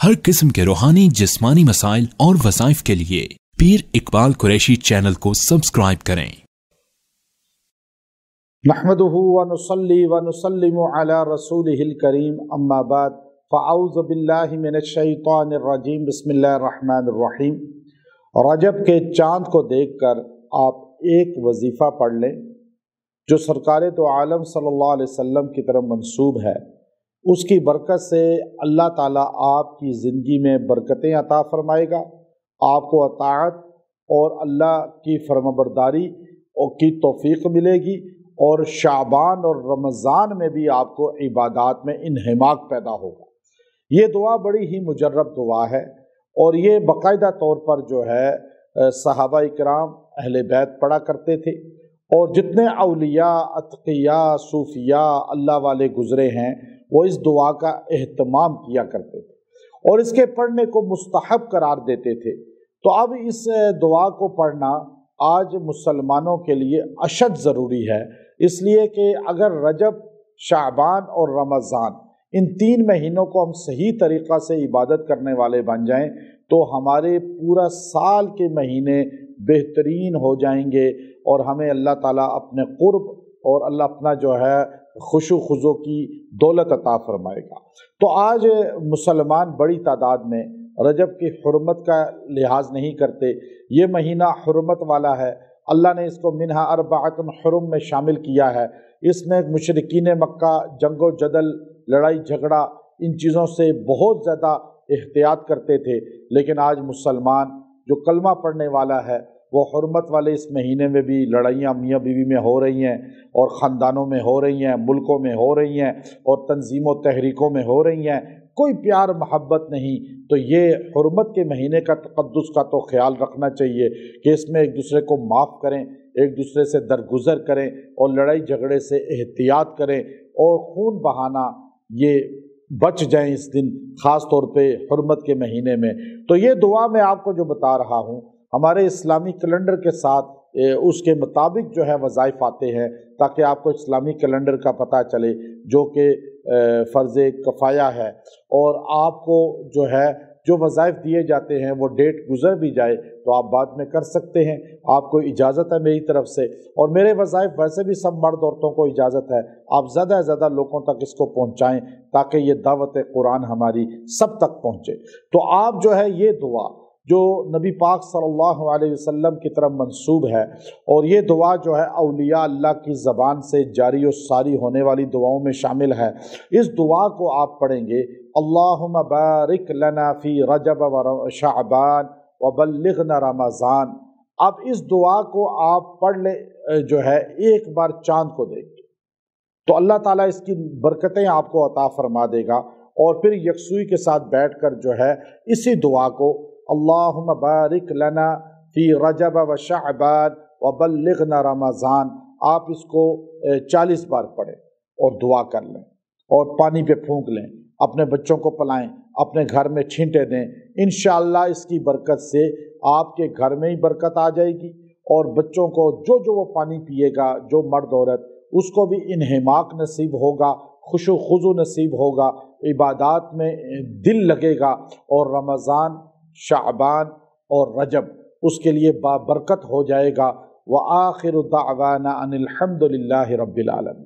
हर किस्म के रूहानी जिस्मानी मसाइल और वज़ाइफ के लिए पीर इकबाल कुरैशी चैनल को सब्सक्राइब करें। नहमदुहु व नुसल्ली व नुसल्लिमु अला रसूलिहिल करीम, अम्मा बाद, फ़अऊज़ु बिल्लाहि मिनश शैतानिर रजीम, बिस्मिल्लाहिर रहमानिर रहीम। रजब के चाँद को देखकर आप एक वजीफ़ा पढ़ लें जो सरकार दो आलम सल्लल्लाहु अलैहि वसल्लम की तरफ मंसूब है। उसकी बरकत से अल्लाह ताला आपकी ज़िंदगी में बरकतें अता फरमाएगा, आपको अताअत और अल्लाह की फरमाबरदारी की तौफीक मिलेगी, और शाबान और रमज़ान में भी आपको इबादत में इन्हिमाक पैदा होगा। ये दुआ बड़ी ही मुजर्रब दुआ है और ये बाकायदा तौर पर जो है सहाबा इकराम अहले बैत पढ़ा करते थे, और जितने औलिया, अतकिया, सूफिया, अल्लाह वाले गुज़रे हैं वो इस दुआ का एहतमाम किया करते थे और इसके पढ़ने को मुस्तहब करार देते थे। तो अब इस दुआ को पढ़ना आज मुसलमानों के लिए अशद ज़रूरी है, इसलिए कि अगर रजब, शाबान और रमज़ान इन 3 महीनों को हम सही तरीक़ा से इबादत करने वाले बन जाएं तो हमारे पूरा साल के महीने बेहतरीन हो जाएंगे और हमें अल्लाह ताला अपने क़ुर्ब और अल्लाह अपना जो है खुशू खुजो की दौलत अता फरमाएगा। तो आज मुसलमान बड़ी तादाद में रजब की हुर्मत का लिहाज नहीं करते। ये महीना हुर्मत वाला है, अल्लाह ने इसको मिनहा अरबाअतुन हुरुम में शामिल किया है। इसमें मुशरिकीन मक्का जंगो जदल, लड़ाई झगड़ा, इन चीज़ों से बहुत ज़्यादा एहतियात करते थे, लेकिन आज मुसलमान जो कलमा पढ़ने वाला है वो हुर्मत वाले इस महीने में भी लड़ाइयाँ मियाँ बीवी में हो रही हैं और ख़ानदानों में हो रही हैं, मुल्कों में हो रही हैं और तंजीमों तहरीकों में हो रही हैं। कोई प्यार मोहब्बत नहीं। तो ये हुर्मत के महीने का तक़द्दुस का तो ख्याल रखना चाहिए कि इसमें एक दूसरे को माफ़ करें, एक दूसरे से दरगुजर करें और लड़ाई झगड़े से एहतियात करें और खून बहाना ये बच जाएं इस दिन, ख़ास तौर पे हुर्मत के महीने में। तो ये दुआ मैं आपको जो बता रहा हूँ हमारे इस्लामी कैलेंडर के साथ उसके मुताबिक जो है वज़ाइफ आते हैं, ताकि आपको इस्लामी कैलेंडर का पता चले जो कि फ़र्ज़ कफ़ाया है, और आपको जो है जो वज़ाइफ दिए जाते हैं वो डेट गुज़र भी जाए तो आप बाद में कर सकते हैं। आपको इजाज़त है मेरी तरफ से, और मेरे वज़ाइफ वैसे भी सब मर्द औरतों को इजाज़त है। आप ज़्यादा से ज़्यादा लोगों तक इसको पहुँचाएँ ताकि ये दावत कुरान हमारी सब तक पहुँचे। तो आप जो है ये दुआ जो नबी पाक सल्लल्लाहु अलैहि वसल्लम की तरफ मंसूब है, और ये दुआ जो है औलिया अल्लाह की ज़बान से जारी और सारी होने वाली दुआओं में शामिल है। इस दुआ को आप पढ़ेंगे, अल्लाहुम्मा बारिक लना फ़ी रजब व शाबान व बल्लिगना रमज़ान। अब इस दुआ को आप पढ़ ले जो है एक बार चाँद को देख के, तो अल्लाह ताला इसकी बरकतें आपको अता फरमा देगा। और फिर यकसुई के साथ बैठकर जो है इसी दुआ को अल्लाहुम्मा बारिक लना फ़ी रजब व शाबान व बल्लिगना रमज़ान, आप इसको 40 बार पढ़ें और दुआ कर लें और पानी पे फूंक लें, अपने बच्चों को पिलाएं, अपने घर में छींटे दें। इंशाअल्लाह इसकी बरकत से आपके घर में ही बरकत आ जाएगी और बच्चों को जो जो वो पानी पिएगा, जो मर्द औरत, उसको भी इन्हिमाक नसीब होगा, खुशू खुजू नसीब होगा, इबादत में दिल लगेगा, और रमज़ान, शाबान और रजब उसके लिए बाबरकत हो जाएगा। व आखिरु दाअवाना अनिल हम्दुलिल्लाहि रब्बिल आलमीन।